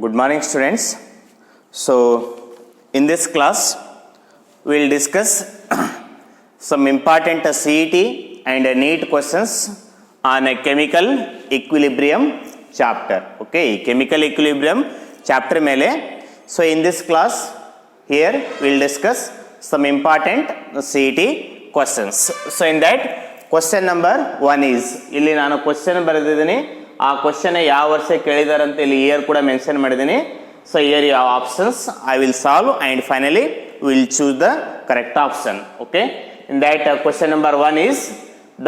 Good morning, students. So, in this class, we will discuss some important CET and NEET questions on a chemical equilibrium chapter. Okay, chemical equilibrium chapter mele. So, in this class, here we will discuss some important CET questions. So, in that, question number 1 is, ಇಲ್ಲಿ ನಾನು question ಬರೆದಿದ್ದೀನಿ. ಆ question ಯಾವ ವರ್ಷ ಕೇಳಿದಾರೆ ಅಂತ ಇಲ್ಲಿ year ಕೂಡ mention ಮಾಡಿದ್ದೀನಿ. ಸೊ ಇಯರ್ ಯಾವ options I will solve and finally will choose the correct option. Okay, in that question number 1 is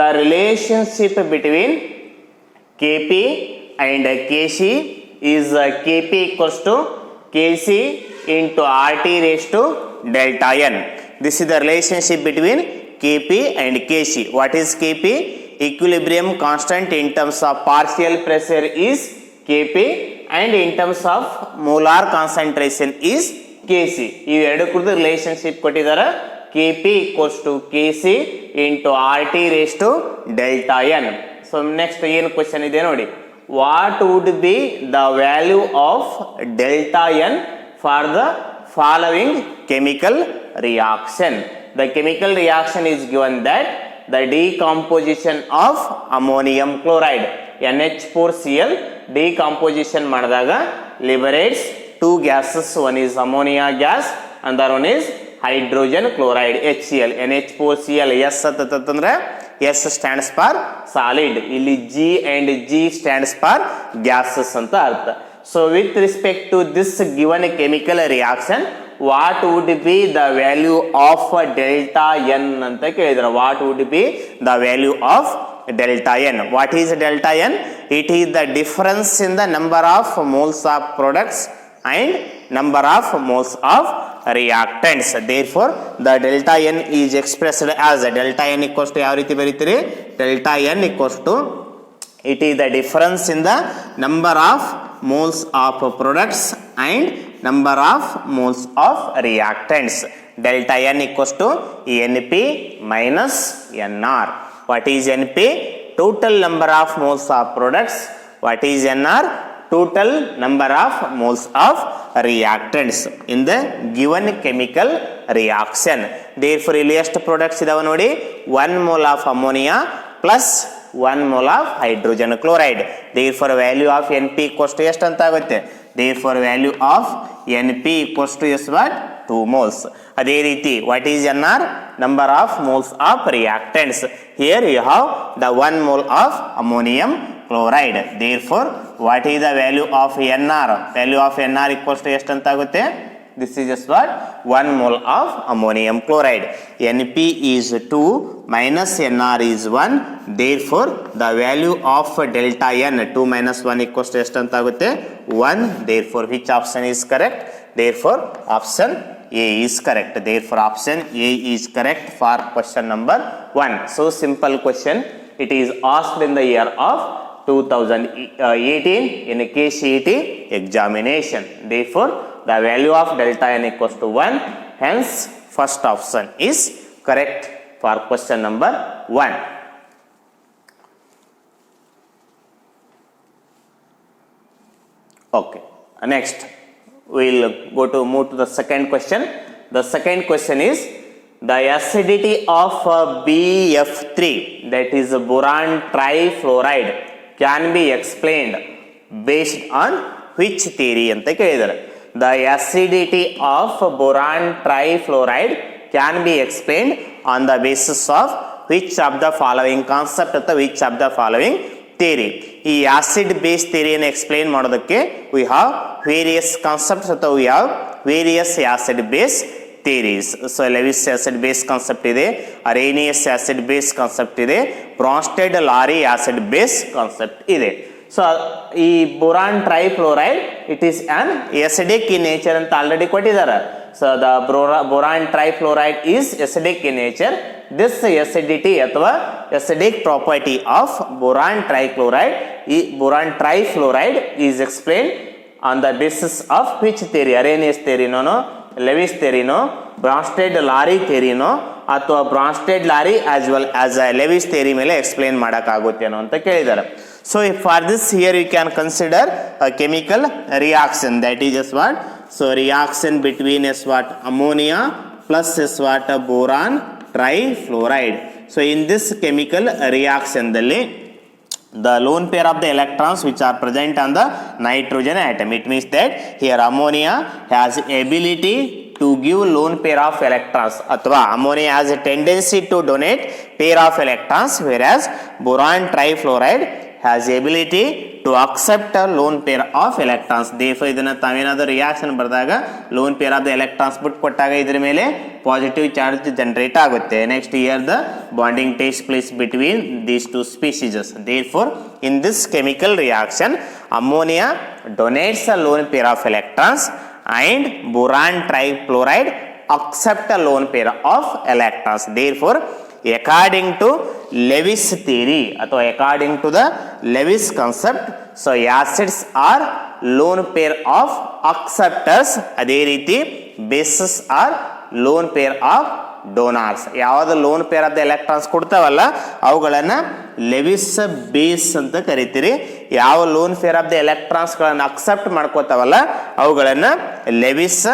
the relationship between KP and KC is KP equals to KC into RT raised to delta n. This is the relationship between KP and KC. What is KP? Equilibrium constant in terms of partial pressure is KP and in terms of molar concentration is KC. ಈ ಎರಡು ಕೂಡ relationship ಕೊಟ್ಟಿದ್ದಾರೆ. KP equals to KC into RT raised to delta n. So next ಏನು question ಇದೆ ನೋಡಿ. What would be the value of delta n for the following chemical reaction? The chemical reaction is given that the decomposition of ammonium chloride NH4Cl decomposition ಮಾಡಿದಾಗ liberates two gases. One is ammonia gas, another one is hydrogen chloride HCl. NH4Cl S ಅಂತಂದ್ರೆ S stands for solid, ಇಲ್ಲಿ G and G stands for gases ಅಂತ ಅರ್ಥ. So with respect to this given chemical reaction, what would be the value of delta n ಅಂತ ಕೇಳಿದ್ರು. What would be the value of delta n? What is delta n? It is the difference in the number of moles of products and number of moles of reactants. Therefore the delta n is expressed as delta n equals to ಯಾವ ರೀತಿ ಬರೀತೀರಿ? Delta n equals to, it is the difference in the number of moles of products and number of moles of reactants. Delta n equals to Np minus Nr. What is Np? Total number of moles of products. What is Nr? Total number of moles of reactants in the given chemical reaction. Therefore ಇಲ್ಲಿ ಎಷ್ಟು products ಇದಾವೆ ನೋಡಿ, 1 mole of ammonia plus 1 mole of hydrogen chloride. Therefore value of Np equals to ಎಷ್ಟು ಅಂತ ಆಗುತ್ತೆ? Therefore value of Np equals to is what? 2 moles. ಅದೇ ರೀತಿ what is Nr? Number of moles of reactants. Here you have the 1 mole of ammonium chloride. Therefore what is the value of Nr? Value of Nr equals to ಎಷ್ಟು ಅಂತ ಆಗುತ್ತೆ? This is just what? 1 mole of ammonium chloride. Np is 2 minus Nr is 1. Therefore the value of delta n 2 minus 1 equals to ಎಷ್ಟು ಅಂತ ಆಗುತ್ತೆ? 1. Therefore which option is correct? Therefore option A is correct. Therefore option A is correct for question number 1. So simple question. It is asked in the year of 2018 in a KCET examination. Therefore the value of delta n equals to 1. Hence first option is correct for question number 1. Okay, next we will move to the second question. The second question is the acidity of BF3, that is boron trifluoride, can be explained based on which theory ಅಂತ ಕೇಳಿದ್ದಾರೆ. The acidity of boron trifluoride can be explained on the basis of which of the following concept ಅಥವಾ which of the following theory. ಈ acid base ಥಿಯರಿಯನ್ನು explain ಮಾಡೋದಕ್ಕೆ we have various concepts ಅಥವಾ we have various acid base theories. So Lewis acid base concept ಇದೆ, Arrhenius acid base concept ಇದೆ, Bronsted-Lowry acid base concept ಇದೆ. So ಈ boron trifluoride it is an acidic in nature ಅಂತ already ಕೊಟ್ಟಿದ್ದಾರೆ. So the boron trifluoride is acidic in nature. This acidity ಅಥವಾ acidic property of boron trichloride, ಈ boron trifluoride is explain on the basis of which theory? Arrhenius ಥಿಯರಿನೋ, Lewis ಥಿಯರಿನೋ, Bronsted Lowry ಥಿಯರಿನೋ ಅಥವಾ Bronsted Lowry as well as Lewis theory ಮೇಲೆ explain ಮಾಡೋಕ್ಕಾಗುತ್ತೆ ಅನ್ನೋ ಅಂತ ಕೇಳಿದ್ದಾರೆ. So for this here you can consider a chemical reaction, that is just what? So reaction between is what? Ammonia plus is what? Boron trifluoride. So in this chemical reaction the lone pair of the electrons which are present on the nitrogen atom, it means that here ammonia has ability to give lone pair of electrons, athwa ammonia has a tendency to donate pair of electrons, whereas boron trifluoride has ability to accept a lone pair of electrons. Therefore ಇದನ್ನ ತಾವೇನಾದರೂ reaction ಬರೆದಾಗ loan pair of the electrons ಬಿಟ್ಟು ಕೊಟ್ಟಾಗ ಇದ್ರ ಮೇಲೆ positive charge generate ಆಗುತ್ತೆ. Next here the bonding takes place between these two species. Therefore in this chemical reaction ammonia donates a lone pair of electrons and boron trifluoride accept a lone pair of electrons. Therefore according to Lewis theory ಅಥವಾ according to the Lewis concept, so acids are lone pair of acceptors, ಅದೇ ರೀತಿ bases are lone pair of donors. ಯಾವುದು lone pair of the electrons ಕೊಡ್ತಾವಲ್ಲ ಅವುಗಳನ್ನು Lewis base ಅಂತ ಕರಿತೀರಿ. ಯಾವ lone pair of the ಎಲೆಕ್ಟ್ರಾನ್ಸ್ಗಳನ್ನು ಅಕ್ಸೆಪ್ಟ್ ಮಾಡ್ಕೋತಾವಲ್ಲ ಅವುಗಳನ್ನು ಲೆವಿಸ್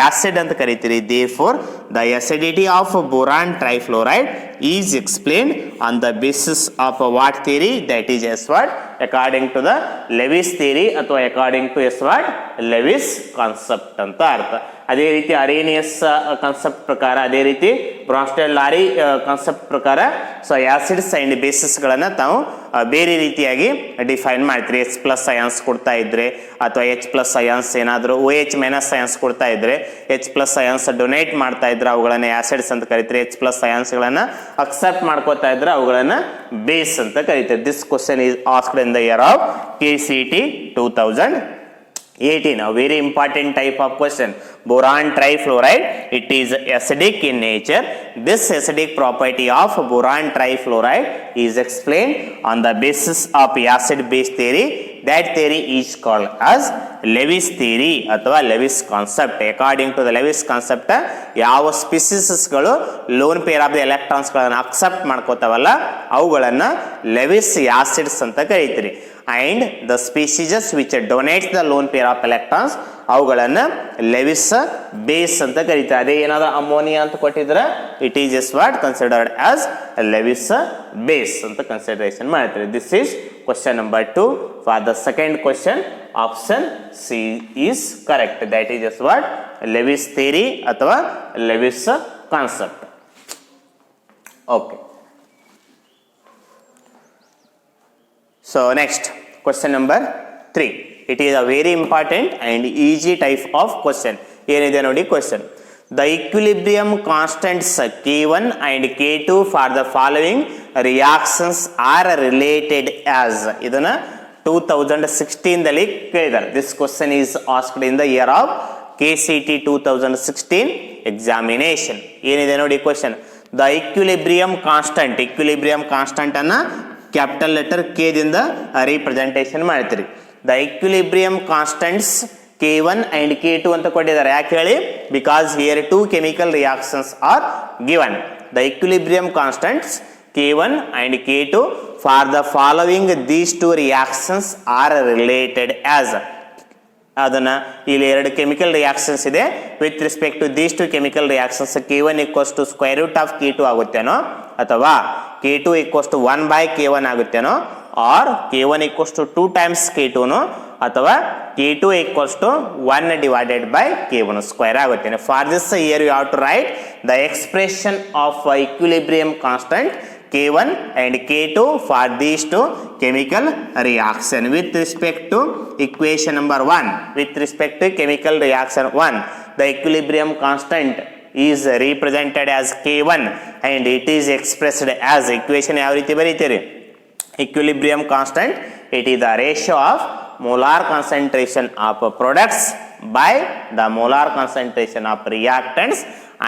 ಆಸಿಡ್ ಅಂತ ಕರಿತೀರಿ. Therefore the acidity of boron trifluoride is explained on the basis of what theory? That is as what? According to the Lewis theory ಅಥವಾ according to as what? Lewis concept ಅಂತ ಅರ್ಥ. ಅದೇ ರೀತಿ ಅರೇನಿಯಸ್ concept ಪ್ರಕಾರ, ಅದೇ ರೀತಿ ಬ್ರಾನ್ಸ್ಟೆಡ್ lorry concept ಪ್ರಕಾರ so acids and ಬೇಸಿಸ್ಗಳನ್ನು ತಾವು ಬೇರೆ ರೀತಿಯಾಗಿ ಡಿಫೈನ್ ಮಾಡ್ತೀರಿ. H ಪ್ಲಸ್ ಅಯಾನ್ಸ್ ಕೊಡ್ತಾ ಇದ್ರೆ ಅಥವಾ H ಪ್ಲಸ್ ಅಯಾನ್ಸ್ ಏನಾದರೂ OH ಮೈನಸ್ ಅಯಾನ್ಸ್ ಕೊಡ್ತಾ ಇದ್ರೆ H ಪ್ಲಸ್ ಅಯಾನ್ಸ್ ಡೊನೇಟ್ ಮಾಡ್ತಾ ಇದ್ರೆ ಅವುಗಳನ್ನು ಆಸಿಡ್ಸ್ ಅಂತ ಕರಿತೀರಿ. H ಪ್ಲಸ್ ಅಯಾನ್ಸ್ಗಳನ್ನು ಅಕ್ಸೆಪ್ಟ್ ಮಾಡ್ಕೋತಾ ಇದ್ರೆ ಅವುಗಳನ್ನು ಬೇಸ್ ಅಂತ ಕರಿತೀರಿ. This question is asked in the year of KCET 2018. A very important type of question. Boron trifluoride, it is acidic in nature. This acidic property of boron trifluoride is explained on the basis of acid base theory. That theory is called as Lewis theory ಅಥವಾ Lewis concept. According to the Lewis concept ಯಾವ ಸ್ಪೀಸೀಸ್ಗಳು lone pair of the ಎಲೆಕ್ಟ್ರಾನ್ಸ್ಗಳನ್ನು accept ಮಾಡ್ಕೋತಾವಲ್ಲ ಅವುಗಳನ್ನು Lewis acids ಅಂತ ಕರೀತೀರಿ. And the species which donates the lone pair of electrons ಅವುಗಳನ್ನು Lewis base ಅಂತ ಕರೀತಾರೆ. ಅದೇ ಏನಾದರೂ ಅಮೋನಿಯಾ ಅಂತ ಕೊಟ್ಟಿದ್ರೆ it is just what considered as Lewis base ಅಂತ ಕನ್ಸಿಡರೇಷನ್ ಮಾಡ್ತಾರೆ. This is question number 2. For the second question option C is correct. That is just what Lewis theory ಅಥವಾ Lewis concept. Okay. So next question number 3. It is a very important and easy type of question. ಏನಿದೆ ನೋಡಿ question. The equilibrium constants K1 and K2 for the following reactions are related as. ಇದನ್ನ 2016 ದಲ್ಲಿ ಕೇಳಿದ್ದಾರೆ. This question is asked in the year of KCET 2016 examination. ಏನಿದೆ ನೋಡಿ question. The equilibrium constant ಅನ್ನ capital letter K ದಿಂದ representation ಮಾಡ್ತೀರಿ. The equilibrium constants K1 and K2 ಅಂತ ಕೊಟ್ಟಿದ್ದಾರೆ. ಯಾಕೆ ಹೇಳಿ? Because here 2 chemical reactions are given. The equilibrium constants K1 and K2 for the following these 2 reactions are related as. ಅದನ್ನ ಇಲ್ಲಿ 2 chemical reactions ಇದೆ. With respect to these 2 chemical reactions K1 equals to square root of K2 ಆಗುತ್ತೇನೋ ಅಥವಾ K2 equals to 1 by K1 ಆಗುತ್ತೇನೋ or K1 equals to 2 times K2 ಅಥವಾ K2 equals to 1 divided by K1 square ಆಗುತ್ತೇನೆ. For this here you have to write the expression of equilibrium constant K1 and K2 for these 2 chemical reaction. With respect to equation number 1, with respect to chemical reaction 1, the equilibrium constant is represented as K1 and it is expressed as equation ಯಾವ ರೀತಿ ಬರೀತೀರಿ? Equilibrium constant, it is the ratio of molar concentration of products by the molar concentration of reactants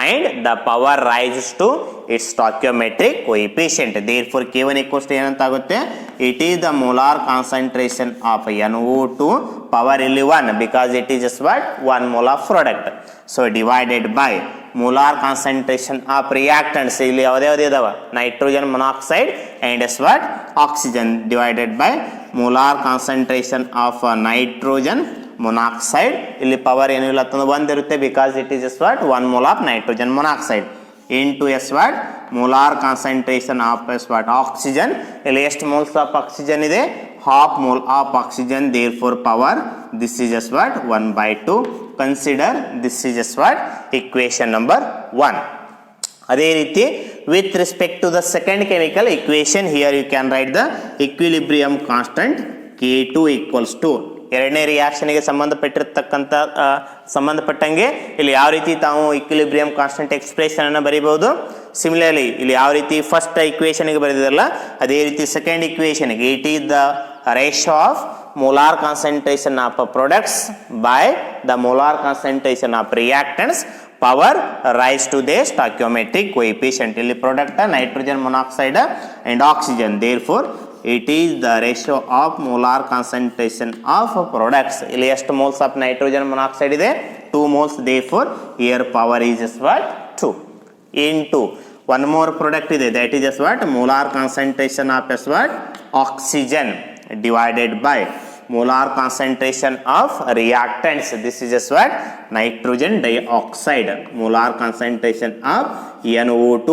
and the power rises to its stoichiometric coefficient. Therefore K1 equals to ಏನಂತ ಆಗುತ್ತೆ? It is the molar concentration of NO2 power 11 because it is just what? 1 mole of product. So divided by molar concentration of reactants ಇಲ್ಲಿ ಯಾವುದೇ ಇದಾವ nitrogen monoxide and what? Oxygen divided by molar concentration of nitrogen monoxide. ಇಲ್ಲಿ power ಏನು ಇಲ್ಲ ಅಂತಂದ್ರೆ 1 ಇರುತ್ತೆ, because it is as what 1 mole of nitrogen monoxide into as what molar concentration of as what oxygen. ಇಲ್ಲಿ ಎಷ್ಟು moles of oxygen ಇದೆ? half mole of oxygen, therefore power this is just what 1/2. Consider this is just what equation number 1. ಅದೇ ರೀತಿ with respect to the second chemical equation, here you can write the equilibrium constant K2 equals to ಎರಡನೇ ರಿಯಾಕ್ಷನ್ಗೆ ಸಂಬಂಧಪಟ್ಟಂಗೆ ಇಲ್ಲಿ ಯಾವ ರೀತಿ ತಾವು equilibrium constant expression ಅನ್ನು ಬರೀಬಹುದು. Similarly ಇಲ್ಲಿ ಯಾವ ರೀತಿ ಫಸ್ಟ್ ಇಕ್ವೇಷನ್ಗೆ ಬರೆದಿರಲ್ಲ ಅದೇ ರೀತಿ ಸೆಕೆಂಡ್ ಇಕ್ವೇಷನ್ಗೆ it is the ratio of molar concentration of products by the molar concentration of reactants power rise to the stoichiometric coefficient. ಇಲ್ಲಿ product nitrogen monoxide and oxygen, therefore it is the ratio of molar concentration of products. ಇಲ್ಲಿ ಎಷ್ಟು moles of nitrogen monoxide ಇದೆ? 2 moles, therefore here power is just what 2 into one more product ಇದೆ, that is just what molar concentration of just what oxygen divided by molar concentration of reactants. This is just what nitrogen dioxide, molar concentration of NO2.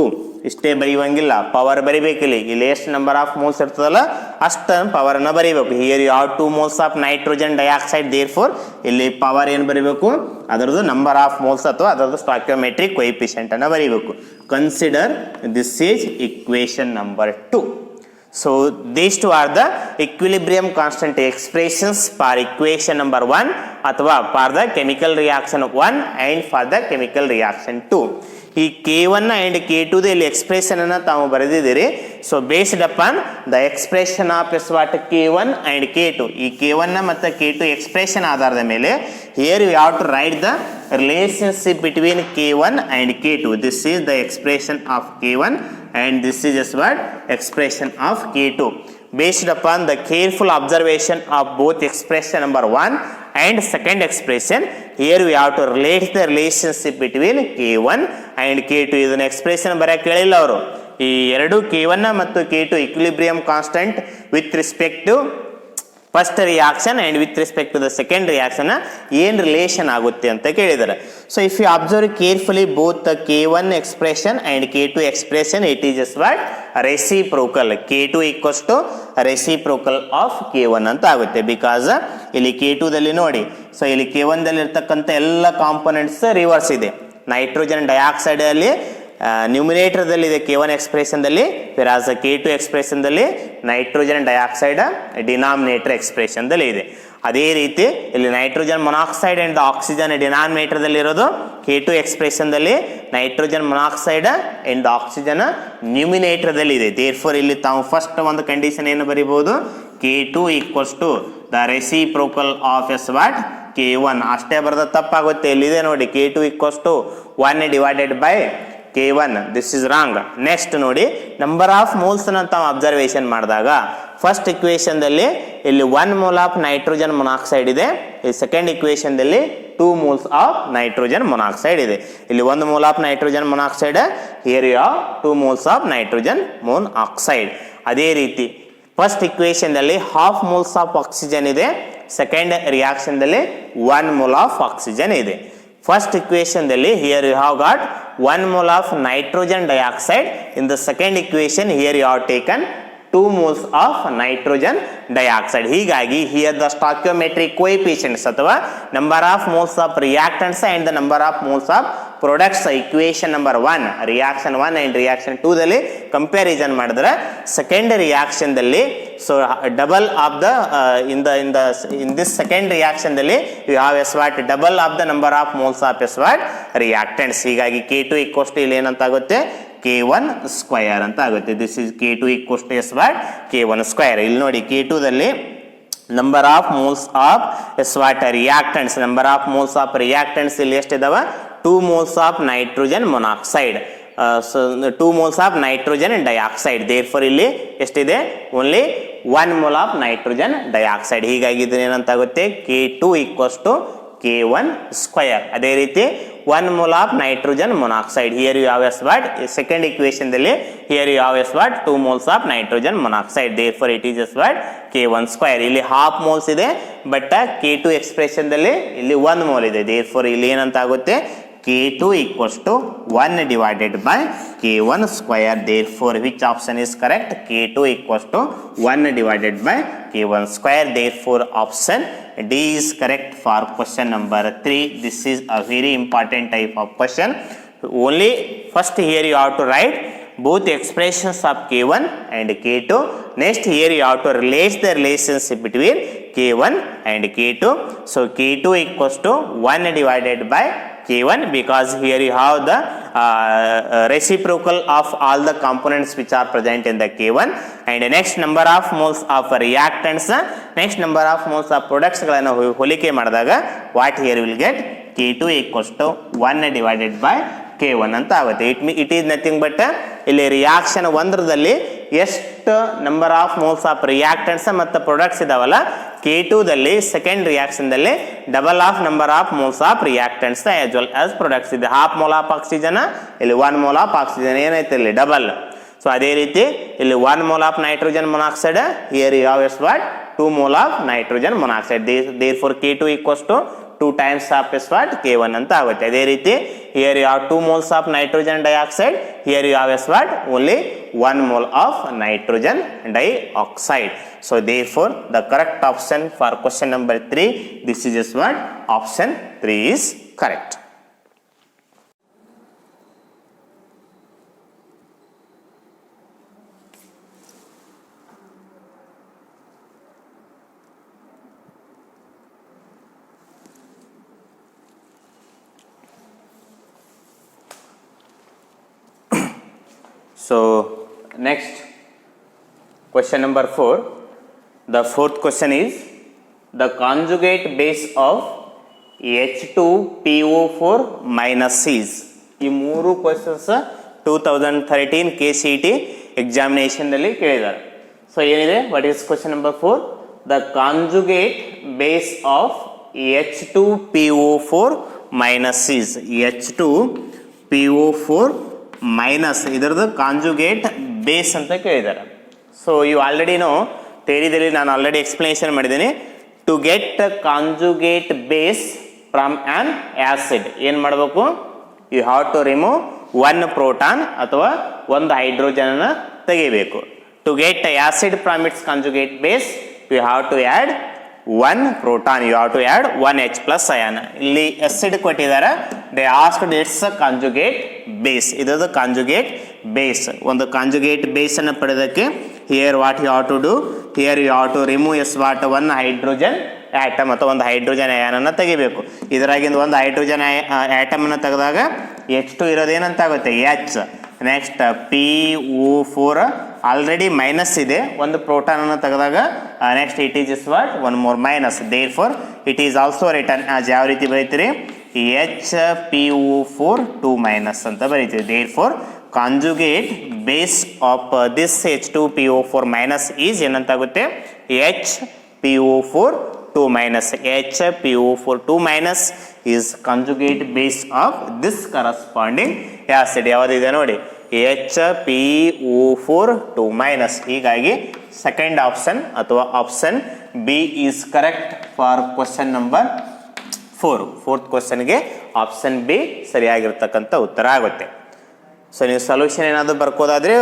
ಇಷ್ಟೇ ಬರೆಯುವಂಗಿಲ್ಲ, power ಬರಿಬೇಕಿಲ್ಲ. ಇಲ್ಲಿ ಎಷ್ಟು number of moles ಇರ್ತದಲ್ಲ ಅಷ್ಟು power ಅನ್ನ ಬರೀಬೇಕು. Here you have 2 moles of nitrogen dioxide, therefore ಇಲ್ಲಿ power ಏನು ಬರೀಬೇಕು? ಅದರದ್ದು ನಂಬರ್ ಆಫ್ ಮೋಲ್ಸ್ ಅಥವಾ ಅದರದ್ದು ಸ್ಟಾಯ್ಕಿಯೋಮೆಟ್ರಿಕ್ ಕೋಎಫಿಷಿಯಂಟ್ ಅನ್ನ ಬರೀಬೇಕು. Consider this is equation number 2. So these two are the equilibrium constant expressions for equation number 1 ಅಥವಾ for the chemical reaction 1 and for the chemical reaction 2. ಈ K1 and K2 ಇಲ್ಲಿ expression ಅನ್ನು ತಾವು ಬರೆದಿದ್ದೀರಿ. So based upon the expression of as what K1 and K2, ಈ K1 ಮತ್ತು K2 expression ಆಧಾರದ ಮೇಲೆ here you have to write the relationship between K1 and K2. This is the expression of K1 and this is just what expression of K2. Based upon the careful observation of both expression number 1 and second expression, here we have to relate the relationship between K1 and K2. ಇದನ್ನ expression ಬರೆಯಕ್ಕೆ ಹೇಳಿಲ್ಲ ಅವರು. ಈ ಎರಡು K1 ಮತ್ತು K2 equilibrium constant with respect to first reaction and with respect to the second reaction ಏನು relation ಆಗುತ್ತೆ ಅಂತ ಕೇಳಿದ್ದಾರೆ. So if you observe carefully both the K1 expression and K2 expression, it is just what reciprocal. K2 equals to reciprocal of K1 ಅಂತ ಆಗುತ್ತೆ. Because ಇಲ್ಲಿ K2ದಲ್ಲಿ ನೋಡಿ, so ಇಲ್ಲಿ K1ದಲ್ಲಿ ಇರ್ತಕ್ಕಂಥ ಎಲ್ಲ ಕಾಂಪೊನೆಂಟ್ಸ್ ರಿವರ್ಸ್ ಇದೆ. ನೈಟ್ರೋಜನ್ ಡೈಆಕ್ಸೈಡಲ್ಲಿ ನ್ಯೂಮಿನೇಟರ್ದಲ್ಲಿದೆ K1 ಎಕ್ಸ್ಪ್ರೆಷನ್ದಲ್ಲಿ, ವಿರಾಸ್ K2 ಎಕ್ಸ್ಪ್ರೆಷನ್ದಲ್ಲಿ ನೈಟ್ರೋಜನ್ ಡೈಆಕ್ಸೈಡ್ ಡಿನಾಮಿನೇಟರ್ ಎಕ್ಸ್ಪ್ರೆಷನ್ದಲ್ಲಿ ಇದೆ. ಅದೇ ರೀತಿ ಇಲ್ಲಿ ನೈಟ್ರೋಜನ್ ಮೊನಾಕ್ಸೈಡ್ ಆ್ಯಂಡ್ ಆಕ್ಸಿಜನ್ ಡಿನಾಮಿನೇಟರ್ದಲ್ಲಿ ಇರೋದು K2 ಎಕ್ಸ್ಪ್ರೆಷನ್ದಲ್ಲಿ ನೈಟ್ರೋಜನ್ ಮೊನಾಕ್ಸೈಡ್ ಆ್ಯಂಡ್ ಆಕ್ಸಿಜನ್ ನ್ಯೂಮಿನೇಟರ್ದಲ್ಲಿ ಇದೆ. ದೇರ್ಫೋರ್ ಇಲ್ಲಿ ತಾವು ಫಸ್ಟ್ ಒಂದು ಕಂಡೀಷನ್ ಏನು ಬರೀಬಹುದು? K2 equals to the reciprocal of as what K1. ಅಷ್ಟೇ ಬರೆದ ತಪ್ಪಾಗುತ್ತೆ. ಇಲ್ಲಿದೆ ನೋಡಿ K2 equals to 1 divided by K1. This is wrong. Next ನೋಡಿ, ನಂಬರ್ ಆಫ್ ಮೋಲ್ಸ್ ಅನ್ನು ತಾವು ಅಬ್ಸರ್ವೇಷನ್ ಮಾಡಿದಾಗ ಫಸ್ಟ್ ಇಕ್ವೇಶನ್ದಲ್ಲಿ ಇಲ್ಲಿ 1 mole ಆಫ್ ನೈಟ್ರೋಜನ್ ಮೊನಾಕ್ಸೈಡ್ ಇದೆ. ಈ ಸೆಕೆಂಡ್ ಇಕ್ವೇಶನ್ದಲ್ಲಿ 2 moles ಆಫ್ ನೈಟ್ರೋಜನ್ ಮೊನಾಕ್ಸೈಡ್ ಇದೆ. ಇಲ್ಲಿ 1 mole of nitrogen monoxide, here you have 2 moles of nitrogen monoxide. ಅದೇ ರೀತಿ ಫಸ್ಟ್ ಇಕ್ವೇಶನ್ದಲ್ಲಿ ಹಾಫ್ ಮೋಲ್ಸ್ ಆಫ್ ಆಕ್ಸಿಜನ್ ಇದೆ, ಸೆಕೆಂಡ್ ರಿಯಾಕ್ಷನ್ದಲ್ಲಿ 1 mole ಆಫ್ ಆಕ್ಸಿಜನ್ ಇದೆ. ಫಸ್ಟ್ ಇಕ್ವೇಶನ್ದಲ್ಲಿ here you have got 1 mole of nitrogen dioxide. In the second equation here you have taken 2 moles of nitrogen dioxide. ಹೀಗಾಗಿ here the stoichiometric coefficients ಅಥವಾ number of moles of reactants and the number of moles of products equation number 1 reaction 1 and reaction 2ದಲ್ಲಿ comparison ಮಾಡಿದ್ರೆ second ರಿಯಾಕ್ಷನ್ದಲ್ಲಿ so double of the in this second ರಿಯಾಕ್ಷನ್ದಲ್ಲಿ you have as what double of the number of moles of as what reactants. ಹೀಗಾಗಿ K2 equals to ಇಲ್ಲಿ ಏನಂತ ಆಗುತ್ತೆ? K1 square ಅಂತ ಆಗುತ್ತೆ. This is K2 equals to as what K1 square. ಇಲ್ಲಿ ನೋಡಿ K2ದಲ್ಲಿ number of moles of as what reactants, number of moles of reactants ಇಲ್ಲಿ ಎಷ್ಟಿದಾವ? 2 moles of nitrogen monoxide, 2 moles of nitrogen dioxide. Therefore ಇಲ್ಲಿ ಎಷ್ಟಿದೆ? Only 1 mole of nitrogen dioxide. ಹೀಗಾಗಿ ಇದನ್ನ ಏನಂತ ಆಗುತ್ತೆ? K2 equals to K1 square. ಅದೇ ರೀತಿ 1 mole of nitrogen monoxide. Here you have as what? Second equation dalli here you have as what? 2 moles of nitrogen monoxide. Therefore it is as what? K1 square. ಇಲ್ಲಿ half moles ಇದೆ, but K2 expression dalli ಇಲ್ಲಿ 1 mole ಇದೆ. Therefore ಇಲ್ಲಿ ಏನಂತ ಆಗುತ್ತೆ? K2 equals to 1 divided by K1 square. Therefore, which option is correct? K2 equals to 1 divided by K1 square. Therefore, option D is correct for question number 3. This is a very important type of question. Only first here you have to write both expressions of K1 and K2. Next here you have to relate the relationship between K1 and K2. So, K2 equals to 1 divided by K1 because here you have the reciprocal of all the components which are present in the K1 and the next number of moles of reactants, next number of moles of products ಗಳನ್ನು ಹೋಲಿಕೆ ಮಾಡಿದಾಗ what here will get? K2 equals to 1 divided by K1 ಅಂತ ಆಗುತ್ತೆ. It is nothing but ಇಲ್ಲಿ reaction ಒಂದರದಲ್ಲಿ ಎಷ್ಟು number of moles of reactants ಮತ್ತು products ಇದಾವಲ್ಲ, K2 ದಲ್ಲಿ ಸೆಕೆಂಡ್ ರಿಯಾಕ್ಷನ್ ದಲ್ಲಿ double of number of moles of reactants as well as products ಇದೆ. Half mole of oxygen, ಇಲ್ಲಿ 1 ಮೋಲ್ ಆಫ್ ಆಕ್ಸಿಜನ್ ಏನೈತೆ ಇಲ್ಲಿ ಡಬಲ್. ಸೊ ಅದೇ ರೀತಿ ಇಲ್ಲಿ 1 mole of nitrogen monoxide, here you have as what? 2 mole of nitrogen monoxide. Therefore K2 equals to 2 times of is what? K1 ಅಂತ ಆಗುತ್ತೆ. ಅದೇ ರೀತಿ here you have 2 moles of nitrogen dioxide, here you have as what? Only 1 mole of nitrogen dioxide. So therefore the correct option for question number 3, this is just what? Option 3 is correct. So next question number 4. The fourth question is the conjugate base of H2PO4 minus is. ಈ ಮೂರು questions 2013 KCET examination ನಲ್ಲಿ ಕೇಳಿದ್ದಾರೆ. So ಏನಿದೆ? What is question number 4? The conjugate base of H2PO4 minus is. H2PO4 minus ಇದರದ್ದು conjugate base ಅಂತ ಕೇಳಿದ್ದಾರೆ. So you already know ಥಿಯರಿದಲ್ಲಿ ನಾನು ಆಲ್ರೆಡಿ ಎಕ್ಸ್ಪ್ಲನೇಷನ್ ಮಾಡಿದ್ದೀನಿ. To get conjugate base from an acid ಏನು ಮಾಡಬೇಕು? You have to remove 1 proton ಅಥವಾ 1 hydrogen ತೆಗಿಬೇಕು. To get acid from its conjugate base you have to add 1 proton, you have to add 1 H plus ion. ಇಲ್ಲಿ acid ಕೊಟ್ಟಿದ್ದಾರೆ, they asked its conjugate base. ಇದದು conjugate base. ಒಂದು conjugate base ಅನ್ನು ಪಡೆದಕ್ಕೆ here what you have to do? Here you have to remove what? 1 hydrogen atom ಅಥವಾ ಒಂದು hydrogen ion ಅನ್ನು ತೆಗಿಬೇಕು. ಇದರಾಗಿಂದ ಒಂದು ಹೈಡ್ರೋಜನ್ ಆಟಮ್ ಅನ್ನು ತೆಗೆದಾಗ H2 ಇರೋದೇನಂತ ಆಗುತ್ತೆ? H. Next PO4 already minus ಇದೆ, ಒಂದು ಪ್ರೋಟಾನ್ ಅನ್ನು ತೆಗೆದಾಗ next it is is what? 1 more minus. Therefore it is also written as ಯಾವ ರೀತಿ ಬರೀತೀರಿ? HPO4 2 ಮೈನಸ್ ಅಂತ ಬರೀತೀವಿ. Therefore conjugate base of this H2PO4 minus is ಏನಂತಾಗುತ್ತೆ? HPO4 2 minus. HPO4 2 minus is conjugate base of this corresponding acid. ಯಾವುದಿದೆ ನೋಡಿ? HPO4 2 minus. ಹೀಗಾಗಿ second option ಅಥವಾ option B is correct for question number 4. Fourth ಕ್ವಶನ್ಗೆ option B ಸರಿಯಾಗಿರ್ತಕ್ಕಂಥ ಉತ್ತರ ಆಗುತ್ತೆ. So ನೀವು ಸೊಲ್ಯೂಷನ್ ಏನಾದರೂ ಬರ್ಕೋದಾದರೆ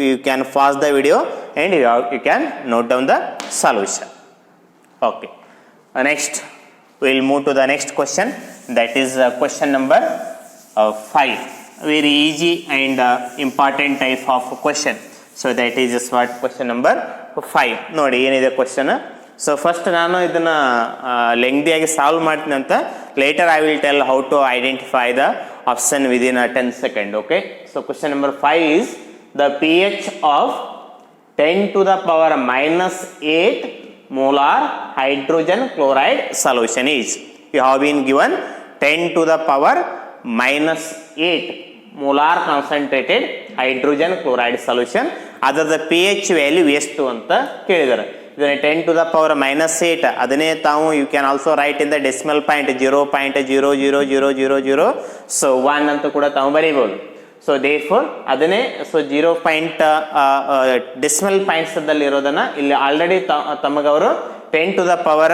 you can pause the video and you can note down the solution. Okay, next we will move to the next question, that is question number 5. Very easy and important type of question. So that is just what question number 5. ನೋಡಿ ಏನಿದೆ question. So first ನಾನು ಇದನ್ನು ಲೆಂಗ್ದಿಯಾಗಿ solve ಮಾಡ್ತೀನಿ ಅಂತ, later I will tell how to identify the option within 10 seconds. Okay, so question number 5 is the pH of 10 to the power minus 8 molar hydrogen chloride solution is. You have been given 10 to the power minus 8 molar concentrated hydrogen chloride solution. ಅದರ pH value ಎಷ್ಟು ಅಂತ ಕೇಳಿದ್ದಾರೆ. ಇದನ್ನು 10 to the power -8 ಅದನ್ನೇ ತಾವು you can also write in the decimal point 0.00000 so 1 ಅಂತ ಕೂಡ ತಾವು ಬರೀಬಹುದು. ಸೊ ದೇರ್ಫೋರ್ ಅದನ್ನೇ ಸೊ 0. ಡೆಸಿಮಲ್ ಪಾಯಿಂಟ್ಸ್ದಲ್ಲಿ ಇರೋದನ್ನ ಇಲ್ಲಿ ಆಲ್ರೆಡಿ ತಮಗವರು 10 to the power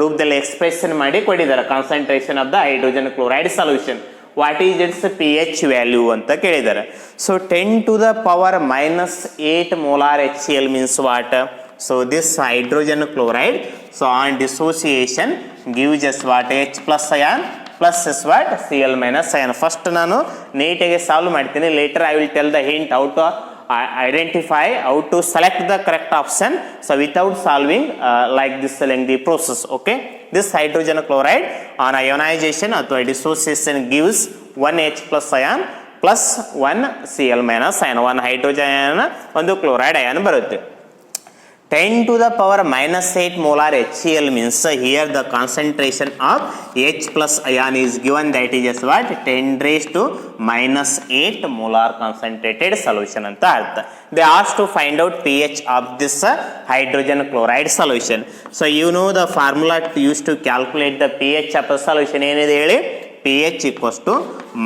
ರೂಪದಲ್ಲಿ ಎಕ್ಸ್ಪ್ರೆಷನ್ ಮಾಡಿ ಕೊಟ್ಟಿದ್ದಾರೆ. Concentration of the hydrogen chloride solution what is its pH value ಅಂತ ಕೇಳಿದ್ದಾರೆ. So 10 to the power -8 molar HCl means what? So this hydrogen chloride, so on dissociation gives us what? H plus ion plus is what? Cl minus ion. First ನಾನು ನೀಟಾಗಿ solve ಮಾಡ್ತೀನಿ. later I will tell the hint how to identify, how to select the correct option, so without solving like this lengthy process. Okay, this hydrogen chloride on ionization ಅಥವಾ dissociation gives 1 H plus ion plus 1 Cl minus ion. 1 hydrogen ion ಒಂದು chloride ion ಬರುತ್ತೆ. 10 to the power -8 molar HCl means here the concentration of H plus ion is given, that is what? 10 raised to -8 molar concentrated solution anta artha. They asked to find out pH of this hydrogen chloride solution. So you know the formula used to calculate the pH of a solution enide heli? pH equals to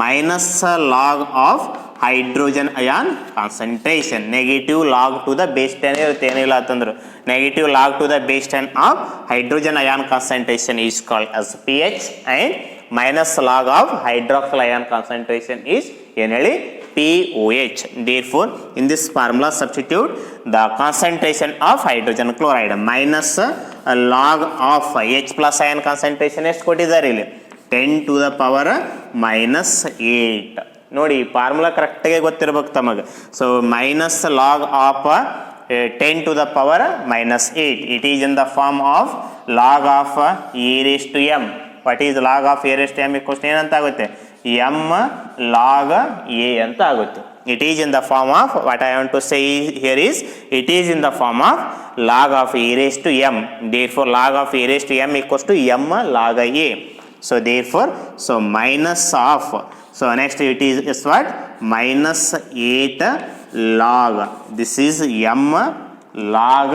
minus log of hydrogen ion concentration, negative log to the base 10 ಇರುತ್ತೆ. ಏನಿಲ್ಲ ಅಂತಂದ್ರು negative log to the base 10 of hydrogen ion concentration is called as pH, and minus log of hydroxyl ion concentration is ಏನು ಹೇಳಿ POH. Therefore in this formula substitute the concentration of hydrogen chloride minus log of H plus ion concentration ಎಷ್ಟು ಕೊಟ್ಟಿದ್ದಾರೆ ಇಲ್ಲಿ 10 to the power -8. ನೋಡಿ formula ಕರೆಕ್ಟಾಗಿ ಗೊತ್ತಿರ್ಬೇಕು ತಮಗೆ. So minus log of 10 to the power -8, it is in the form of log of e raised to m. What is log of e raised to m equals ಏನಂತ ಆಗುತ್ತೆ m log a ಅಂತ ಆಗುತ್ತೆ. It is in the form of what I want to say here is it is in the form of log of e raised to m. therefore log of e raised to m equals to m log a. so therefore so minus of, so next it is what? -8 log. This is m log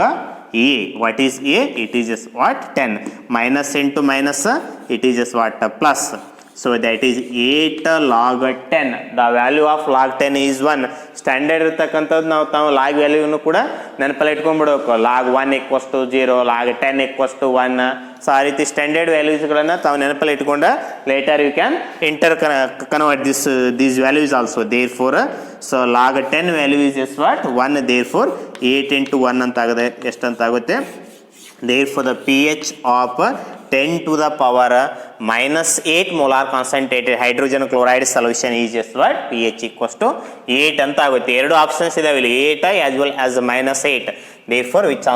a. What is a? It is just what? 10. Minus into minus, it is just what? Plus. So that is 8 log 10. The value of log 10 is 1. Standard ಇರ್ತಕ್ಕಂಥದ್ದು ನಾವು log ವ್ಯಾಲ್ಯೂನು ಕೂಡ ನೆನಪಲ್ಲಿ ಇಟ್ಕೊಂಡ್ಬಿಡ್ಬೇಕು. Log 1 equals to 0, log 10 equals to 1. So ಆ ರೀತಿ standard ವ್ಯಾಲ್ಯೂಸ್ಗಳನ್ನು ತಾವು ನೆನಪಲ್ಲಿ ಇಟ್ಕೊಂಡ later you can convert these values also. Therefore so log 10 value is as what 1. Therefore 8 into 1 ಅಂತ ಆಗುತ್ತೆ. ಎಷ್ಟಂತಾಗುತ್ತೆ? Therefore the pH of 10 to the power -8 molar concentrated hydrogen chloride solution is just what? pH equals to 8 ಅಂತ ಆಗುತ್ತೆ. ಎರಡು options ಇದಾವೆ ಇಲ್ಲಿ, 8 as well as -8. therefore which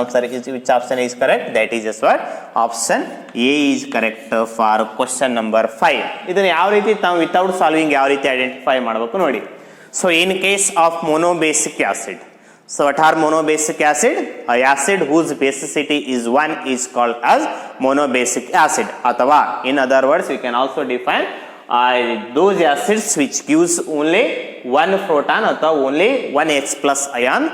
option is correct? that is just what? option A is correct for question number 5. ಇದನ್ನ ಯಾವ ರೀತಿ ತಾವು without solving ಯಾವ ರೀತಿ ಐಡೆಂಟಿಫೈ ಮಾಡಬೇಕು ನೋಡಿ. So in case of monobasic acid, so what are monobasic acid? A acid whose basicity is 1 is called as monobasic acid. Athava in other words you can also define those acids which gives only one proton or only one H plus ion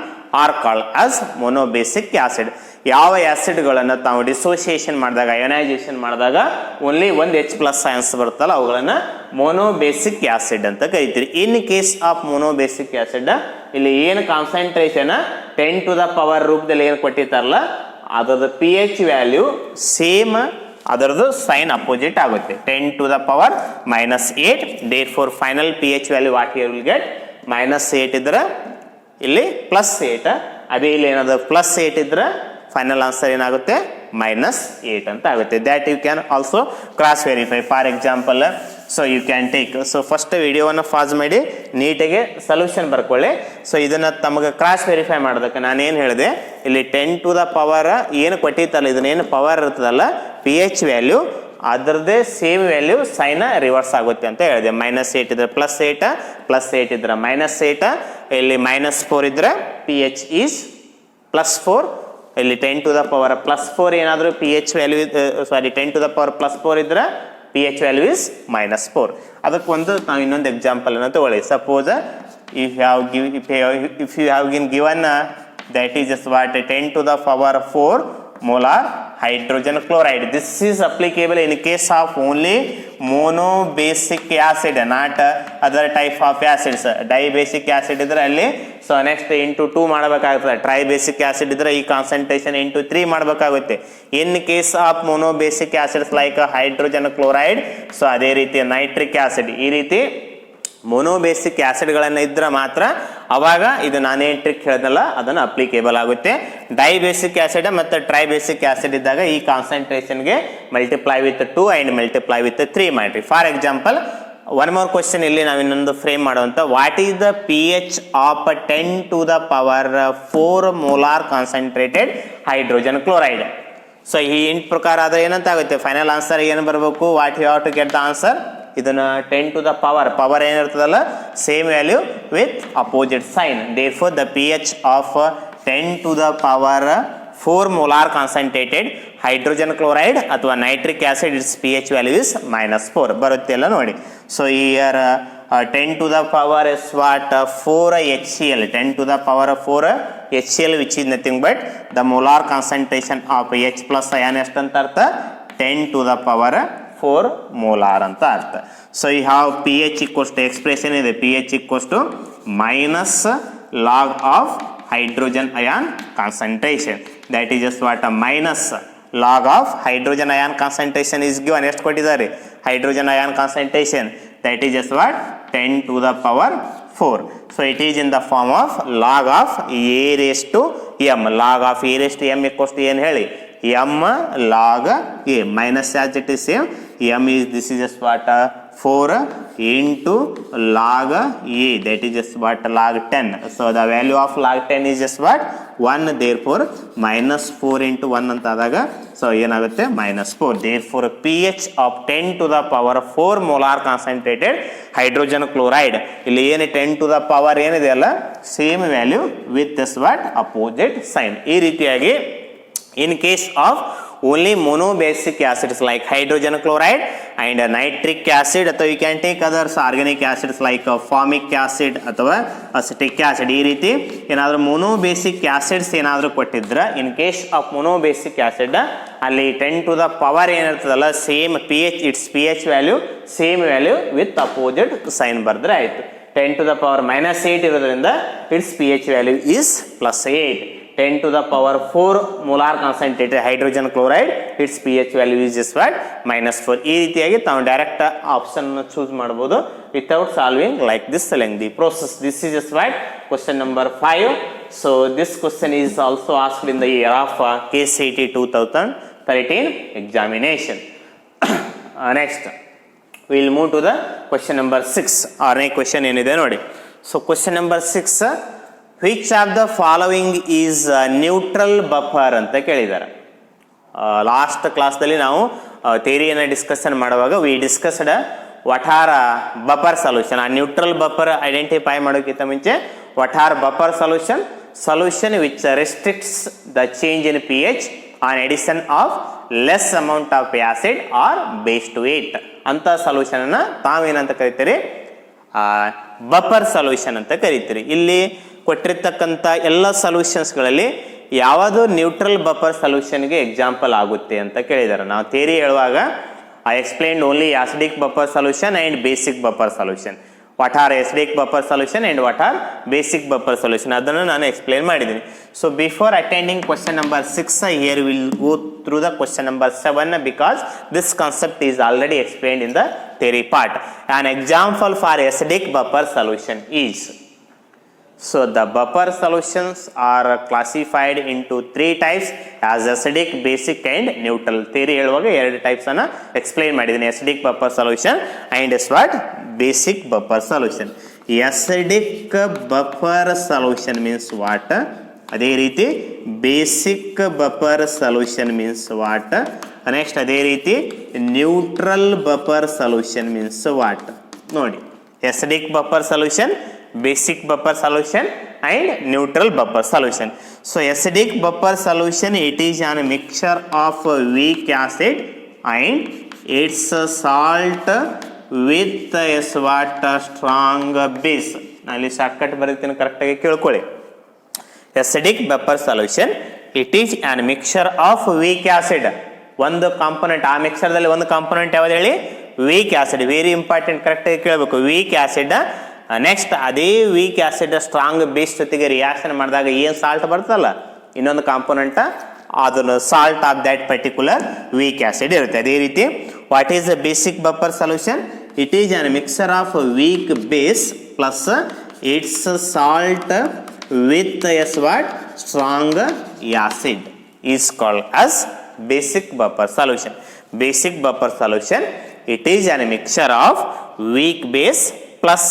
are called as monobasic acid. ಯಾವ ಆ್ಯಸಿಡ್ಗಳನ್ನು ತಾವು dissociation ಮಾಡಿದಾಗ ionisation ಮಾಡಿದಾಗ only ಒಂದು H plus ions ಬರುತ್ತಲ್ಲ ಅವುಗಳನ್ನು ಮೊನೋಬೇಸಿಕ್ acid ಅಂತ ಕರಿತೀರಿ. ಇನ್ case of ಮೊನೋಬೇಸಿಕ್ acid ಇಲ್ಲಿ ಏನು ಕಾನ್ಸಂಟ್ರೇಷನ್ 10 to the power ರೂಪದಲ್ಲಿ ಏನು ಕೊಟ್ಟಿರ್ತಾರಲ್ಲ ಅದರದ್ದು pH ವ್ಯಾಲ್ಯೂ ಸೇಮ್, ಅದರದ್ದು ಸೈನ್ ಅಪೋಸಿಟ್ ಆಗುತ್ತೆ. 10 to the power -8. therefore final pH value what you will get -8 ಇದ್ರೆ ಇಲ್ಲಿ +8, ಅದೇ ಇಲ್ಲಿ ಏನಾದ್ರು +8 ಇದ್ರೆ ಫೈನಲ್ ಆನ್ಸರ್ ಏನಾಗುತ್ತೆ -8 ಅಂತ ಆಗುತ್ತೆ. That you can also cross verify. For example so you can take, so first ವಿಡಿಯೋವನ್ನು ಪಾಸ್ ಮಾಡಿ ನೀಟಾಗಿ ಸೊಲ್ಯೂಷನ್ ಬರ್ಕೊಳ್ಳಿ. ಸೊ ಇದನ್ನು ತಮಗೆ ಕ್ರಾಸ್ ವೆರಿಫೈ ಮಾಡೋದಕ್ಕೆ ನಾನೇನು ಹೇಳಿದೆ ಇಲ್ಲಿ 10 to the power ಏನು ಕೊಟ್ಟಿತ್ತಲ್ಲ ಇದನ್ನೇನು ಪವರ್ ಇರ್ತದಲ್ಲ pH ವ್ಯಾಲ್ಯೂ ಅದರದ್ದೇ ಸೇಮ್ ವ್ಯಾಲ್ಯೂ ಸೈನ್ ರಿವರ್ಸ್ ಆಗುತ್ತೆ ಅಂತ ಹೇಳಿದೆ. -8 ಇದ್ರೆ +8, +8 ಇದ್ರೆ -8, ಇಲ್ಲಿ -4 ಇದ್ರೆ pH ಈಸ್ +4. ಇಲ್ಲಿ 10 to the power +4 ಏನಾದರೂ pH value 10 to the power +4 ಇದ್ರೆ pH ವ್ಯಾಲ್ಯೂ ಇಸ್ -4. ಅದಕ್ಕೊಂದು ನಾವು ಇನ್ನೊಂದು ಎಕ್ಸಾಂಪಲ್ ಅನ್ನು ತಗೊಳ್ಳಿ. Suppose if you have given that is just what 10 to the power 4 molar hydrogen chloride. This is applicable in case of only monobasic acid, not other type of acids. Dibasic acid idre alli so next into 2 ಮಾಡಬೇಕಾಗುತ್ತದೆ. Tribasic acid idre ಈ concentration into 3 ಮಾಡಬೇಕಾಗುತ್ತೆ. In case of monobasic acids like hydrogen chloride, so ಅದೇ ರೀತಿ nitric acid ಈ ರೀತಿ ಮೊನೋಬೇಸಿಕ್ ಆ್ಯಸಿಡ್ಗಳನ್ನು ಇದ್ದರೆ ಮಾತ್ರ ಅವಾಗ ಇದು ನಾನೇ ಟ್ರಿಕ್ ಹೇಳಿದ್ನಲ್ಲ ಅದನ್ನು ಅಪ್ಲಿಕೇಬಲ್ ಆಗುತ್ತೆ. ಡೈಬೇಸಿಕ್ ಆ್ಯಸಿಡ್ ಮತ್ತು ಟ್ರೈಬೇಸಿಕ್ ಆ್ಯಸಿಡ್ ಇದ್ದಾಗ ಈ ಕಾನ್ಸಂಟ್ರೇಷನ್ಗೆ multiply with 2 and multiply with 3 ಮಾಡಿರಿ. For example one more question ಇಲ್ಲಿ ನಾವು ಇನ್ನೊಂದು ಫ್ರೇಮ್ ಮಾಡುವಂಥ what is the pH of 10⁴ molar concentrated hydrogen chloride. So ಈ ಇಂಟ್ ಪ್ರಕಾರ ಆದರೆ ಏನಂತ ಆಗುತ್ತೆ, ಫೈನಲ್ ಆನ್ಸರ್ ಏನು ಬರಬೇಕು, what you have to get the answer. ಇದನ್ನು 10⁴ ಪವರ್ ಏನಿರ್ತದಲ್ಲ same value with opposite sign. Therefore the pH of 10⁴ molar concentrated hydrogen chloride ಅಥವಾ nitric acid it's pH value is -4 ಬರುತ್ತೆ ಅಲ್ಲ ನೋಡಿ. So here 10⁴ is what 4 HCl, 10⁴ HCl which is nothing but the molar concentration of H plus ion ಎಷ್ಟು ಅಂತ ಅರ್ಥ 10⁴ molar ಅಂತ ಅರ್ಥ. So ಈ ಹಾವ್ pH equals to ಎಕ್ಸ್ಪ್ರೆಷನ್ ಇದೆ pH equals to minus log of hydrogen ion concentration, that is just what a minus log of hydrogen ion concentration is given. ಎಷ್ಟು ಕೊಟ್ಟಿದ್ದಾರೆ hydrogen ion concentration, that is just what 10⁴. so it is in the form of log of a raised to m. log of a raised to m equals to ಏನು ಹೇಳಿ m log a minus as it is same m is this is just what 4 into log a, that is just what log 10. so the value of log 10 is just what 1, therefore -4 into 1 ಅಂತ ಆದಾಗ so ಏನಾಗುತ್ತೆ -4. therefore pH of 10⁴ molar concentrated hydrogen chloride ಇಲ್ಲಿ ಏನು 10⁴ ಏನಿದೆ ಅಲ್ಲ same value with this what opposite sign. ಈ ರೀತಿಯಾಗಿ in case of only monobasic acids like hydrogen chloride and nitric acid, ಅಥವಾ you can take others organic acids like formic acid ಅಥವಾ acetic acid, ಈ ರೀತಿ ಏನಾದರೂ monobasic acids ಏನಾದರೂ ಕೊಟ್ಟಿದ್ರೆ in case of monobasic acid ಅಲ್ಲಿ 10⁴ ಏನಿರ್ತದಲ್ಲ same pH it's pH value same value with opposite sign ಬರೆದ್ರೆ ಆಯಿತು. 10⁻⁸ ಇರೋದ್ರಿಂದ it's pH value is +8. 10⁴ molar concentrated hydrogen chloride its pH value is just what -4. ಈ ರೀತಿಯಾಗಿ ತಾವು ಡೈರೆಕ್ಟ್ ಆಪ್ಷನ್ ಚೂಸ್ ಮಾಡಬಹುದು without solving like this lengthy process. this is just what question number 5. so this question is also asked in the year of KCET 2013 examination. next we will move to the question number 6. ಆರನೇ question ಏನಿದೆ ನೋಡಿ. so question number 6, which of the following is neutral buffer ಅಂತ ಕೇಳಿದ್ದಾರೆ. Last ಕ್ಲಾಸ್ದಲ್ಲಿ ನಾವು ಥಿಯರಿಯನ್ನು discussion ಮಾಡುವಾಗ we discussed what are buffer solution. ಆ ನ್ಯೂಟ್ರಲ್ ಬಫರ್ ಐಡೆಂಟಿಫೈ ಮಾಡೋಕ್ಕಿಂತ ಮುಂಚೆ what are buffer solution which restricts the change in pH on addition of less amount of acid or base to it ಅಂತ ಸೊಲ್ಯೂಷನನ್ನು ತಾವೇನಂತ ಕರಿತೀರಿ, buffer solution ಅಂತ ಕರಿತೀರಿ. ಇಲ್ಲಿ ಕೊಟ್ಟಿರ್ತಕ್ಕಂಥ ಎಲ್ಲ ಸೊಲ್ಯೂಷನ್ಸ್ಗಳಲ್ಲಿ ಯಾವುದು ನ್ಯೂಟ್ರಲ್ ಬಫರ್ ಸೊಲ್ಯೂಷನ್ಗೆ ಎಕ್ಸಾಂಪಲ್ ಆಗುತ್ತೆ ಅಂತ ಕೇಳಿದ್ದಾರೆ. ನಾವು ಥಿಯರಿ ಹೇಳುವಾಗ I explained only acidic buffer solution and basic buffer solution. What are acidic buffer solution and what are basic buffer solution ಅದನ್ನು ನಾನು ಎಕ್ಸ್ಪ್ಲೇನ್ ಮಾಡಿದ್ದೀನಿ. So before attending question number 6 here will go through the question number 7 because this concept is already explained in the theory part. An example for acidic buffer solution is, so the buffer solutions are classified into 3 types as acidic, basic and neutral. theory ಹೇಳುವಾಗ 2 types ಅನ್ನು explain ಮಾಡಿದ್ದೀನಿ, acidic buffer solution and what basic buffer solution. acidic buffer solution means what, ಅದೇ ರೀತಿ basic buffer solution means what, next ಅದೇ ರೀತಿ neutral buffer solution means what. ನೋಡಿ acidic buffer solution, basic buffer solution and neutral buffer solution. so acidic buffer solution, it is a mixture of weak acid and its salt with what strong base. ಅಲ್ಲಿ shortcut ಬರೀತೀನಿ ಕರೆಕ್ಟಾಗಿ ಕೇಳ್ಕೊಳ್ಳಿ. acidic buffer solution, it is an mixer of weak acid. ಒಂದು component, ಆ ಮಿಕ್ಸರ್ದಲ್ಲಿ ಒಂದು component ಯಾವ್ದು ಹೇಳಿ? Weak acid. ವೆರಿ ಇಂಪಾರ್ಟೆಂಟ್, ಕರೆಕ್ಟಾಗಿ ಕೇಳಬೇಕು. Weak acid. ನೆಕ್ಸ್ಟ್ ಅದೇ ವೀಕ್ ಆಸಿಡ್ ಸ್ಟ್ರಾಂಗ್ ಬೇಸ್ ಜೊತೆಗೆ ರಿಯಾಕ್ಷನ್ ಮಾಡಿದಾಗ ಏನು ಸಾಲ್ಟ್ ಬರ್ತಲ್ಲ, ಇನ್ನೊಂದು ಕಾಂಪೊನೆಂಟ್, ಅದನ್ನು salt of that particular weak acid ಇರುತ್ತೆ. ಅದೇ ರೀತಿ what is the basic buffer solution? It is an mixer of weak base plus its salt with S what? Strong acid is called as basic buffer solution. Basic buffer solution, it is a mixture of weak base plus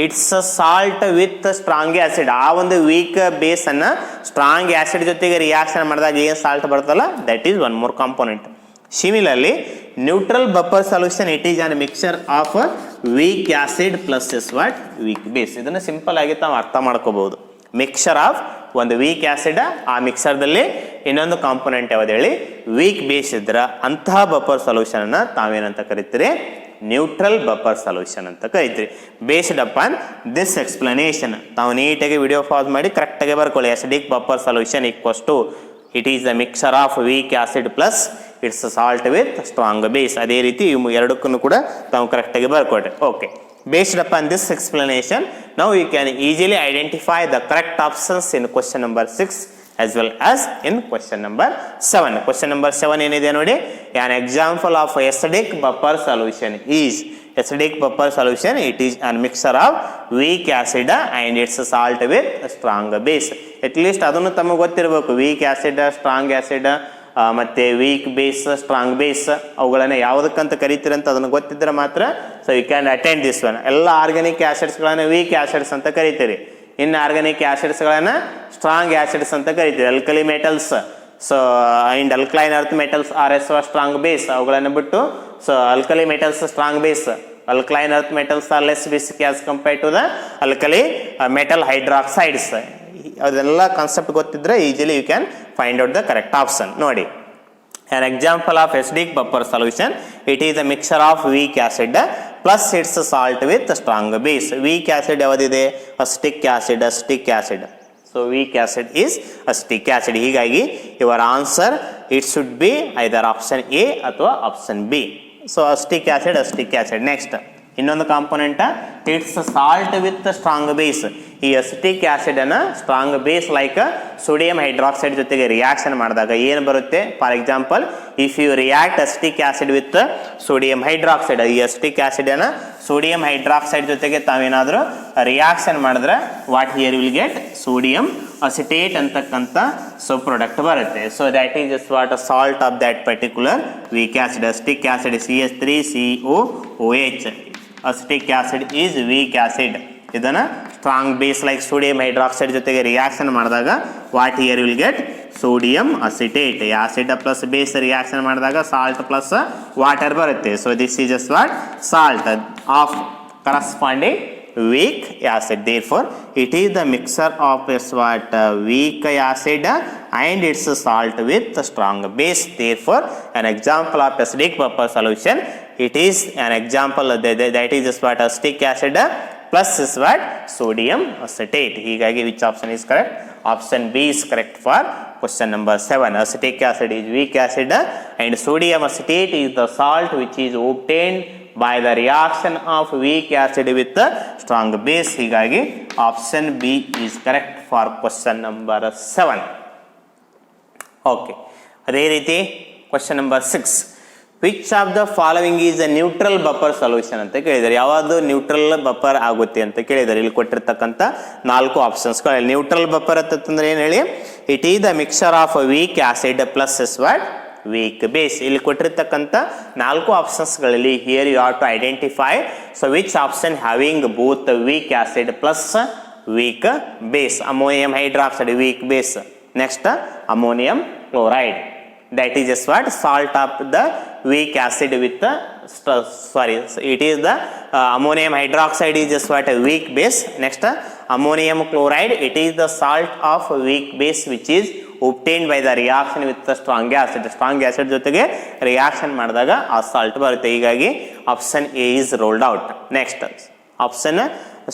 its salt with strong acid. ಆ ಒಂದು weak base ಅನ್ನ strong acid ಜೊತೆಗೆ reaction ಮಾಡಿದಾಗ ಏನು salt ಬರ್ತಲ್ಲ, that is one more component. Similarly, neutral buffer solution, it is a mixture of weak acid plus S what? Weak base. ಇದನ್ನ simple ಆಗಿ ತಾವು ಅರ್ಥ ಮಾಡ್ಕೋಬಹುದು. ಮಿಕ್ಸರ್ ಆಫ್ ಒಂದು ವೀಕ್ ಆಸಿಡ್, ಆ ಮಿಕ್ಸರ್ದಲ್ಲಿ ಇನ್ನೊಂದು ಕಾಂಪೊನೆಂಟ್ ಯಾವ್ದು ಹೇಳಿ? ವೀಕ್ ಬೇಸ್ ಇದ್ರ ಅಂತಹ ಬಫರ್ ಸೊಲ್ಯೂಷನ್ ಅನ್ನ ತಾವೇನಂತ ಕರಿತೀರಿ? ನ್ಯೂಟ್ರಲ್ ಬಫರ್ ಸೊಲ್ಯೂಷನ್ ಅಂತ ಕರಿತೀರಿ. ಬೇಸ್ಡ್ ಅಪಾನ್ ದಿಸ್ ಎಕ್ಸ್ಪ್ಲನೇಷನ್ ತಾವು ನೀಟಾಗಿ ವಿಡಿಯೋ ಪಾಸ್ ಮಾಡಿ ಕರೆಕ್ಟಾಗಿ ಬರ್ಕೊಳ್ಳಿ. Acidic buffer solution equals to it is the mixer of weak acid plus its salt with strong base. ಅದೇ ರೀತಿ ಇವು ಎರಡಕ್ಕೂ ಕೂಡ ತಾವು ಕರೆಕ್ಟಾಗಿ ಬರ್ಕೊಡ್ರಿ. Okay. Based upon this explanation, now you can easily identify the correct options in question number 6 as well as in question number 7. Question number 7 ಏನಿದೆ ನೋಡಿ? An example of acidic buffer solution is, acidic buffer solution, it is a mixture of weak acid and its salt with strong base. At least ಅದನ್ನು ತಮಗೆ ಗೊತ್ತಿರಬೇಕು. weak acid, strong acid ಮತ್ತು weak base, strong base, ಅವುಗಳನ್ನು ಯಾವುದಕ್ಕಂತ ಕರಿತೀರಂತ ಅದನ್ನು ಗೊತ್ತಿದ್ರೆ ಮಾತ್ರ so you can attend this one. ಎಲ್ಲ ಆರ್ಗ್ಯಾನಿಕ್ ಆ್ಯಸಿಡ್ಸ್ಗಳನ್ನು ವೀಕ್ ಆ್ಯಸಿಡ್ಸ್ ಅಂತ ಕರಿತೀರಿ, ಇನ್ನು ಆರ್ಗ್ಯಾನಿಕ್ ಆ್ಯಸಿಡ್ಸ್ಗಳನ್ನು ಸ್ಟ್ರಾಂಗ್ ಆ್ಯಸಿಡ್ಸ್ ಅಂತ ಕರಿತೀರಿ. Alkali metals so and alkaline earth metals are as strong base, ಅವುಗಳನ್ನು ಬಿಟ್ಟು so alkali metals strong base, alkaline earth metals are less basic as compared to the alkali metal hydroxides. ಅದೆಲ್ಲ concept ಗೊತ್ತಿದ್ರೆ easily you can find out the correct option. ನೋಡಿ, an example of acidic buffer solution, it is a mixture of weak acid plus its salt with strong base. weak acid ಯಾವ್ದಿದೆ? acetic acid, acetic acid. so weak acid is acetic acid. ಹೀಗಾಗಿ your answer it should be either option A ಅಥವಾ option B. so acetic acid, acetic acid. next ಇನ್ನೊಂದು component its salt with strong base. ಈ acetic acid ಅನ್ನ strong base like sodium hydroxide ಜೊತೆಗೆ reaction ಮಾಡಿದಾಗ ಏನು ಬರುತ್ತೆ? For example, if you react acetic acid with sodium hydroxide, ಈ acetic acid ಅನ್ನ sodium hydroxide ಜೊತೆಗೆ ತಾವೇನಾದರೂ ರಿಯಾಕ್ಷನ್ ಮಾಡಿದ್ರೆ what here will get? Sodium acetate ಅಂತಕ್ಕಂಥ ಸೊ ಪ್ರಾಡಕ್ಟ್ ಬರುತ್ತೆ. So that is just what a salt of that particular weak acid. Acetic acid CH3COOH. Acetic acid is weak acid. ಇದನ್ನು strong base like sodium hydroxide ಜೊತೆಗೆ reaction ಮಾಡಿದಾಗ what here will get? Sodium acetate. Acid plus base reaction ಮಾಡಿದಾಗ salt plus water ಬರುತ್ತೆ. So this is just what? Salt of corresponding weak acid. therefore it is the mixture of what weak acid and its salt with strong base. therefore an example of acidic buffer solution, it is an example that is just what acetic acid plus is what? sodium acetate. ಹೀಗಾಗಿ which option is correct? option B is correct for question number 7. acetic acid is weak acid and sodium acetate is the salt which is obtained by the reaction of weak acid with the strong base. ಹೀಗಾಗಿ option B is correct for question number 7. okay. ಅದೇ ರೀತಿ question number 6, which of the following is a neutral buffer solution ಅಂತ ಕೇಳಿದ್ದಾರೆ. ಯಾವುದು neutral buffer ಆಗುತ್ತೆ ಅಂತ ಕೇಳಿದ್ದಾರೆ. ಇಲ್ಲಿ ಕೊಟ್ಟಿರ್ತಕ್ಕಂಥ 4 ಆಪ್ಷನ್ಸ್ಗಳು. ನ್ಯೂಟ್ರಲ್ ಬಫರ್ ಅಂತಂದ್ರೆ ಏನು ಹೇಳಿ? It is the mixer of weak acid plus ಸ್ವಾಟ್ ವೀಕ್ ಬೇಸ್. ಇಲ್ಲಿ ಕೊಟ್ಟಿರ್ತಕ್ಕಂಥ 4 ಆಪ್ಷನ್ಸ್ಗಳಲ್ಲಿ here you have to identify so which option having both weak acid plus weak base. Ammonium hydroxide weak base. Next ammonium chloride, that is just what? salt of the weak acid with the it is the ammonium hydroxide is just what? a weak base. next ammonium chloride, it is the salt of weak base which is obtained by the reaction with the strong acid. strong acid ಜೊತೆಗೆ reaction ಮಾಡಿದಾಗ ಆ salt ಬರುತ್ತೆ. ಹೀಗಾಗಿ option A is rolled out. Next option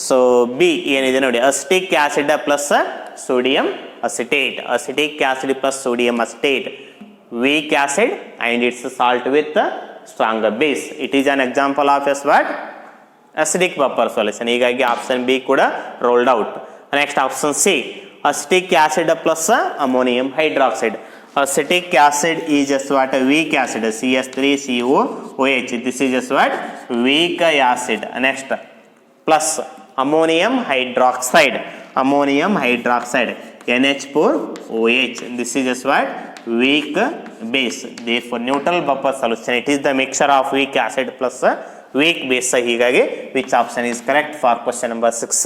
so B ಏನಿದೆ ನೋಡಿ, acetic acid plus sodium acetate. Acetic acid plus sodium acetate, weak acid and its salt with stronger base. It is an example of as what? Acidic buffer solution. ಹೀಗಾಗಿ option B ಕೂಡ rolled out. Next option C, acetic acid plus ammonium hydroxide. Acetic acid is just what? A weak acid, CH3COOH. This is just what? Weak acid. Next, plus ammonium hydroxide, NH4OH. This is just what? Weak base. Therefore, neutral buffer solution. It is the mixture of weak acid plus weak base. ಹೀಗಾಗಿ which option is correct for question number 6?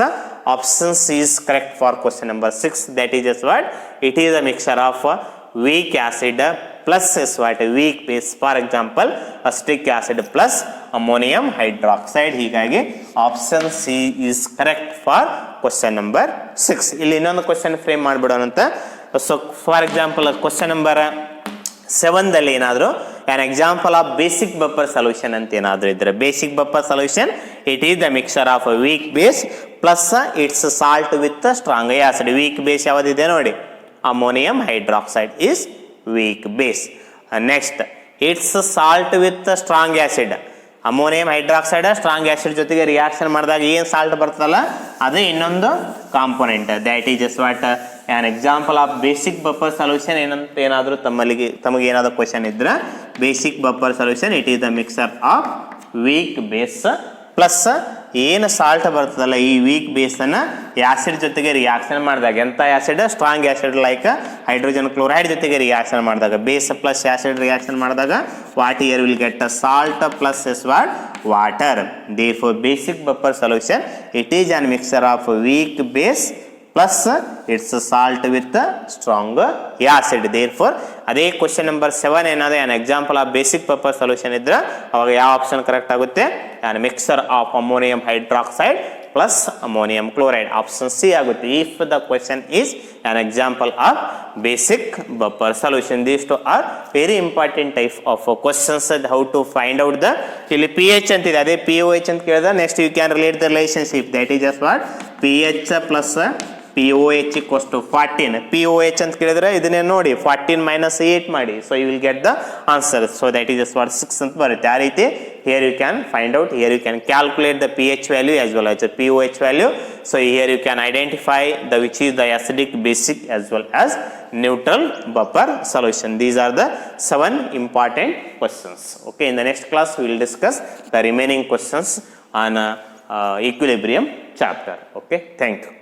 Option C is correct for question number 6. That is just what? It is a mixture of weak acid plus what? Weak base. For example, acetic acid plus ammonium hydroxide. ಹೀಗಾಗಿ option C is correct for question number 6. ಇಲ್ಲಿ ಇನ್ನೊಂದು question frame ಮಾಡಿಬಿಡೋಣ ಅಂತ. So for example question number 7ದಲ್ಲಿ ಏನಾದರೂ an example of basic buffer solution ಅಂತ ಏನಾದರೂ ಇದ್ರೆ, basic buffer solution, it is the mixture of a weak base plus its salt with strong acid. weak base ಯಾವುದಿದೆ ನೋಡಿ, ammonium hydroxide is weak base. Next, its salt with strong acid. Ammonium hydroxide strong acid ಜೊತೆಗೆ reaction ಮಾಡಿದಾಗ ಏನು salt ಬರ್ತಲ್ಲ ಅದೇ ಇನ್ನೊಂದು component. That is just what an example of basic buffer solution. ಏನಂತ ಏನಾದರೂ ತಮಗೆ ಏನಾದರೂ ಕ್ವಶನ್ ಇದ್ರೆ, basic buffer solution it is the mixer of weak base plus ಏನು ಸಾಲ್ಟ್ ಬರ್ತದಲ್ಲ ಈ ವೀಕ್ ಬೇಸನ್ನು ಆ್ಯಸಿಡ್ ಜೊತೆಗೆ ರಿಯಾಕ್ಷನ್ ಮಾಡಿದಾಗ, ಎಂಥ acid? Strong acid like hydrogen chloride ಜೊತೆಗೆ ರಿಯಾಕ್ಷನ್ ಮಾಡಿದಾಗ, ಬೇಸ್ ಪ್ಲಸ್ ಆ್ಯಸಿಡ್ ರಿಯಾಕ್ಷನ್ ಮಾಡಿದಾಗ what year will get a salt plus as what? Water. Therefore basic buffer solution it is an mixer of weak base plus its salt with strong acid. Therefore ಅದೇ question number 7 ಏನಾದ್ರೆ an example of basic buffer solution ಇದ್ರೆ ಅವಾಗ ಯಾವ option correct ಆಗುತ್ತೆ? An mixer of ammonium hydroxide plus ammonium chloride. Option C ಆಗುತ್ತೆ if the question is an example of basic buffer solution. These two are very important type of questions. How to find out the, ಇಲ್ಲಿ P H ಅಂತಿದೆ, ಅದೇ P O H ಅಂತ ಕೇಳಿದ್ರೆ next you can relate the relationship. That is just what? P H plus POH equals to 14. POH ಅಂತ ಕೇಳಿದ್ರೆ ಇದನ್ನೇ ನೋಡಿ 14 minus 8 ಮಾಡಿ. So you will get the answer. So that is just what 6 ಅಂತ ಬರುತ್ತೆ. ಆ ರೀತಿ here you can find out, here you can calculate the pH value as well as the POH value. So here you can identify the which is the acidic, basic as well as neutral buffer solution. These are the 7 important questions. Okay, in the next class we will discuss the remaining questions on equilibrium chapter. Okay, thank you.